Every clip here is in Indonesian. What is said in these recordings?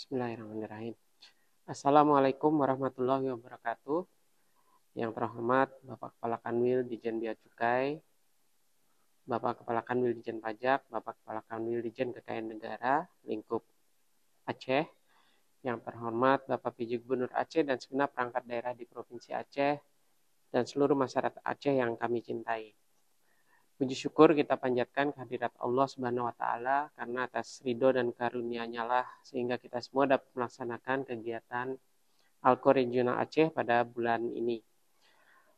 Bismillahirrahmanirrahim. Assalamualaikum warahmatullahi wabarakatuh. Yang terhormat Bapak Kepala Kanwil Dijen Bea Cukai, Bapak Kepala Kanwil Dijen Pajak, Bapak Kepala Kanwil Dijen Kekayaan Negara lingkup Aceh, yang terhormat Bapak PJ Gubernur Aceh dan segenap perangkat daerah di Provinsi Aceh, dan seluruh masyarakat Aceh yang kami cintai. Puji syukur kita panjatkan kehadirat Allah Subhanahu wa Ta'ala, karena atas ridho dan karunia-Nya lah sehingga kita semua dapat melaksanakan kegiatan Alko Regional Aceh pada bulan ini.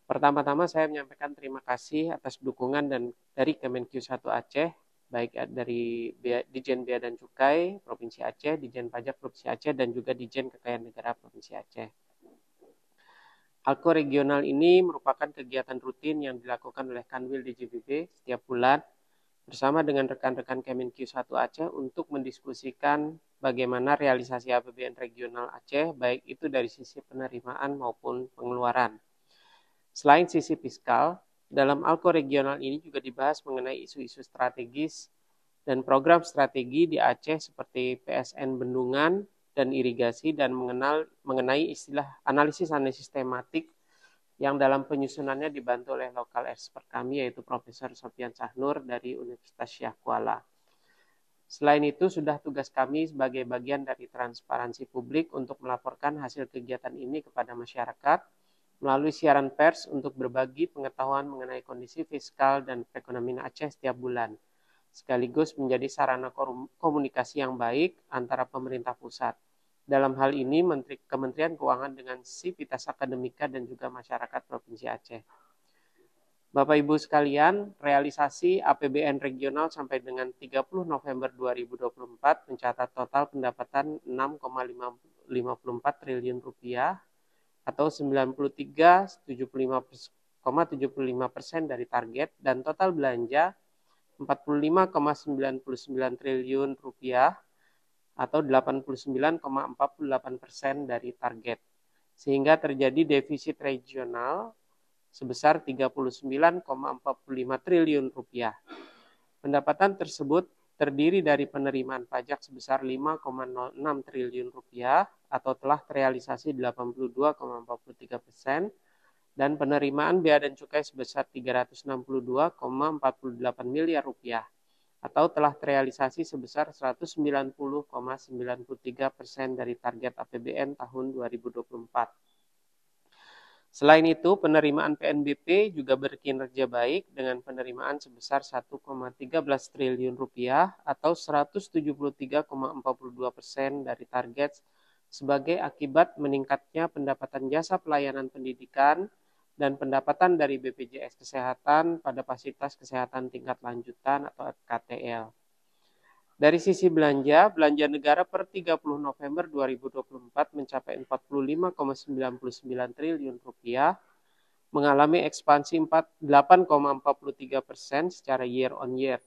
Pertama-tama saya menyampaikan terima kasih atas dukungan dari Kemenq 1 Aceh, baik dari Dijen Bea dan Cukai Provinsi Aceh, Dijen Pajak Provinsi Aceh, dan juga Dijen Kekayaan Negara Provinsi Aceh. Alko Regional ini merupakan kegiatan rutin yang dilakukan oleh Kanwil DJBB setiap bulan bersama dengan rekan-rekan Kemenq 1 Aceh untuk mendiskusikan bagaimana realisasi APBN regional Aceh, baik itu dari sisi penerimaan maupun pengeluaran. Selain sisi fiskal, dalam Alko Regional ini juga dibahas mengenai isu-isu strategis dan program strategi di Aceh seperti PSN Bendungan dan irigasi, dan mengenai istilah analisis tematik yang dalam penyusunannya dibantu oleh lokal expert kami, yaitu Profesor Sofyan Sahnur dari Universitas Syah Kuala. Selain itu, sudah tugas kami sebagai bagian dari transparansi publik untuk melaporkan hasil kegiatan ini kepada masyarakat melalui siaran pers untuk berbagi pengetahuan mengenai kondisi fiskal dan perekonomian Aceh setiap bulan, sekaligus menjadi sarana komunikasi yang baik antara pemerintah pusat. Dalam hal ini, Kementerian Keuangan dengan Sivitas Akademika dan juga masyarakat Provinsi Aceh. Bapak Ibu sekalian, realisasi APBN regional sampai dengan 30 November 2024 mencatat total pendapatan 6,54 triliun rupiah atau 93,75% dari target, dan total belanja 45,99 triliun rupiah atau 89,48% dari target, sehingga terjadi defisit regional sebesar 39,45 triliun rupiah. Pendapatan tersebut terdiri dari penerimaan pajak sebesar 5,06 triliun rupiah atau telah terrealisasi 82,43%, dan penerimaan bea dan cukai sebesar 362,48 miliar rupiah atau telah terrealisasi sebesar 190,93% dari target APBN tahun 2024. Selain itu, penerimaan PNBP juga berkinerja baik dengan penerimaan sebesar 1,13 triliun rupiah atau 173,42% dari target sebagai akibat meningkatnya pendapatan jasa pelayanan pendidikan dan pendapatan dari BPJS Kesehatan pada fasilitas kesehatan tingkat lanjutan atau FKTL. Dari sisi belanja negara per 30 November 2024 mencapai 45,99 triliun rupiah, mengalami ekspansi 8,43% secara year on year.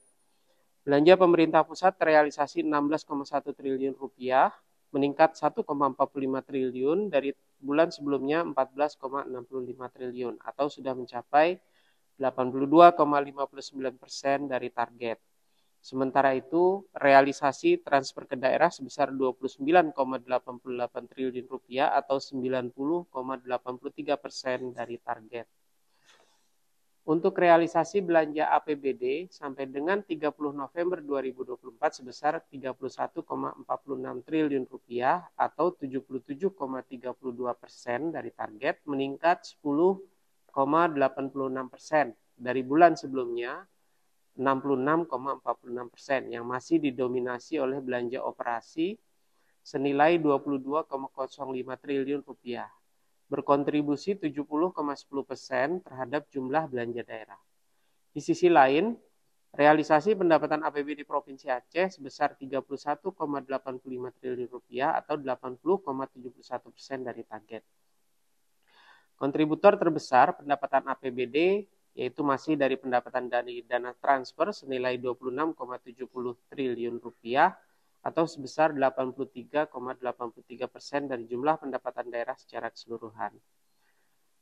Belanja pemerintah pusat terrealisasi 16,1 triliun rupiah, meningkat 1,45 triliun dari bulan sebelumnya 14,65 triliun atau sudah mencapai 82,59% dari target. Sementara itu, realisasi transfer ke daerah sebesar 29,88 triliun rupiah atau 90,83% dari target. Untuk realisasi belanja APBD sampai dengan 30 November 2024 sebesar 31,46 triliun rupiah atau 77,32% dari target, meningkat 10,86% dari bulan sebelumnya 66,46%, yang masih didominasi oleh belanja operasi senilai 22,05 triliun rupiah, berkontribusi 70,10% terhadap jumlah belanja daerah. Di sisi lain, realisasi pendapatan APBD Provinsi Aceh sebesar 31,85 triliun rupiah atau 80,71% dari target. Kontributor terbesar pendapatan APBD yaitu masih dari pendapatan dari dana transfer senilai 26,70 triliun rupiah atau sebesar 83,83% dari jumlah pendapatan daerah secara keseluruhan.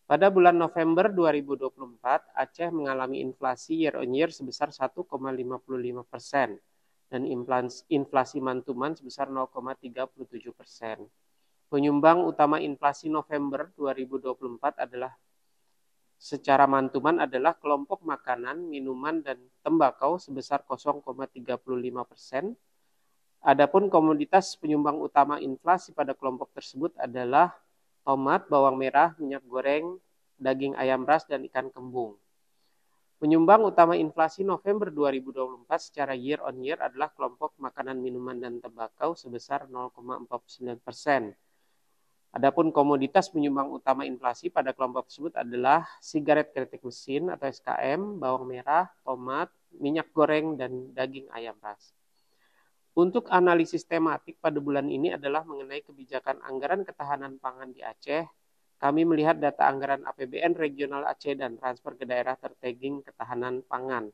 Pada bulan November 2024, Aceh mengalami inflasi year on year sebesar 1,55%, dan inflasi month-to-month sebesar 0,37%. Penyumbang utama inflasi November 2024 adalah secara month-to-month adalah kelompok makanan, minuman, dan tembakau sebesar 0,35%. Adapun komoditas penyumbang utama inflasi pada kelompok tersebut adalah tomat, bawang merah, minyak goreng, daging ayam ras, dan ikan kembung. Penyumbang utama inflasi November 2024 secara year on year adalah kelompok makanan, minuman, dan tembakau sebesar 0,49%. Adapun komoditas penyumbang utama inflasi pada kelompok tersebut adalah sigaret kretek mesin atau SKM, bawang merah, tomat, minyak goreng, dan daging ayam ras. Untuk analisis tematik pada bulan ini adalah mengenai kebijakan anggaran ketahanan pangan di Aceh. Kami melihat data anggaran APBN regional Aceh dan transfer ke daerah tertagging ketahanan pangan.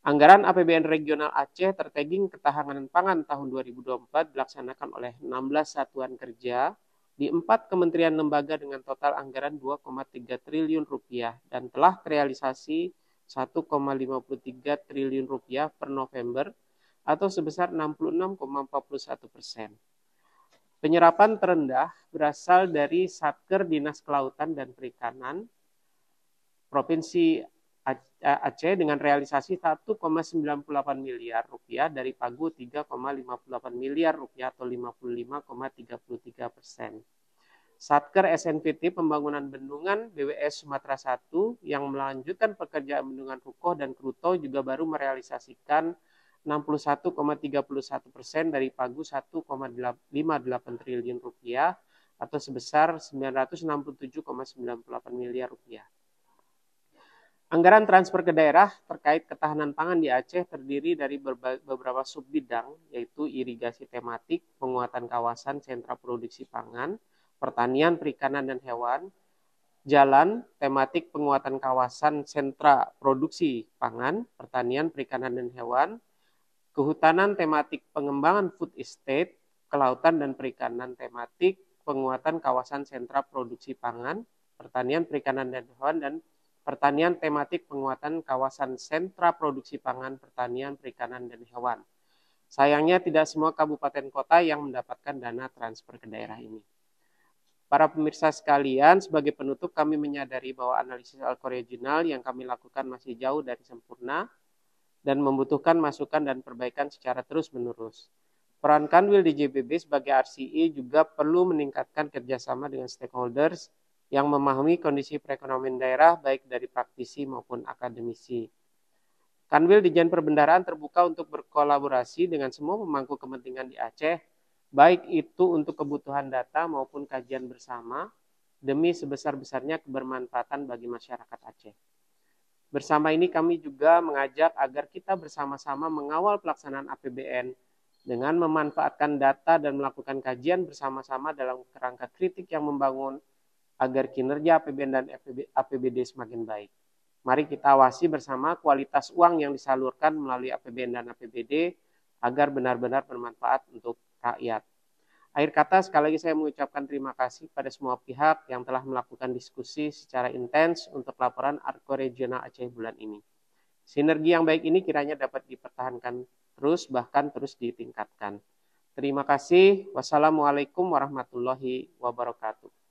Anggaran APBN regional Aceh tertagging ketahanan pangan tahun 2024 dilaksanakan oleh 16 satuan kerja di 4 kementerian lembaga dengan total anggaran 2,3 triliun rupiah dan telah terrealisasi 1,53 triliun rupiah per November atau sebesar 66,41%. Penyerapan terendah berasal dari Satker Dinas Kelautan dan Perikanan Provinsi Aceh dengan realisasi 1,98 miliar rupiah dari pagu 3,58 miliar rupiah atau 55,33%. Satker SNPT Pembangunan Bendungan BWS Sumatera 1 yang melanjutkan pekerjaan bendungan Rukoh dan Kruto juga baru merealisasikan 61,31% dari pagu 1,58 triliun rupiah atau sebesar 967,98 miliar rupiah. Anggaran transfer ke daerah terkait ketahanan pangan di Aceh terdiri dari beberapa subbidang, yaitu irigasi tematik, penguatan kawasan sentra produksi pangan, pertanian, perikanan, dan hewan, jalan tematik penguatan kawasan sentra produksi pangan, pertanian, perikanan, dan hewan, kehutanan tematik pengembangan food estate, kelautan dan perikanan tematik penguatan kawasan sentra produksi pangan, pertanian, perikanan, dan hewan, dan pertanian tematik penguatan kawasan sentra produksi pangan, pertanian, perikanan, dan hewan. Sayangnya tidak semua kabupaten kota yang mendapatkan dana transfer ke daerah ini. Para pemirsa sekalian, sebagai penutup kami menyadari bahwa analisis algoritmal yang kami lakukan masih jauh dari sempurna dan membutuhkan masukan dan perbaikan secara terus-menerus. Peran Kanwil di JBB sebagai RCE juga perlu meningkatkan kerjasama dengan stakeholders yang memahami kondisi perekonomian daerah baik dari praktisi maupun akademisi. Kanwil Dijen Perbendaharaan terbuka untuk berkolaborasi dengan semua pemangku kepentingan di Aceh, baik itu untuk kebutuhan data maupun kajian bersama, demi sebesar-besarnya kebermanfaatan bagi masyarakat Aceh. Bersama ini kami juga mengajak agar kita bersama-sama mengawal pelaksanaan APBN dengan memanfaatkan data dan melakukan kajian bersama-sama dalam kerangka kritik yang membangun agar kinerja APBN dan APBD semakin baik. Mari kita awasi bersama kualitas uang yang disalurkan melalui APBN dan APBD agar benar-benar bermanfaat untuk rakyat. Akhir kata, sekali lagi saya mengucapkan terima kasih pada semua pihak yang telah melakukan diskusi secara intens untuk laporan Arko Regional Aceh bulan ini. Sinergi yang baik ini kiranya dapat dipertahankan terus, bahkan terus ditingkatkan. Terima kasih. Wassalamualaikum warahmatullahi wabarakatuh.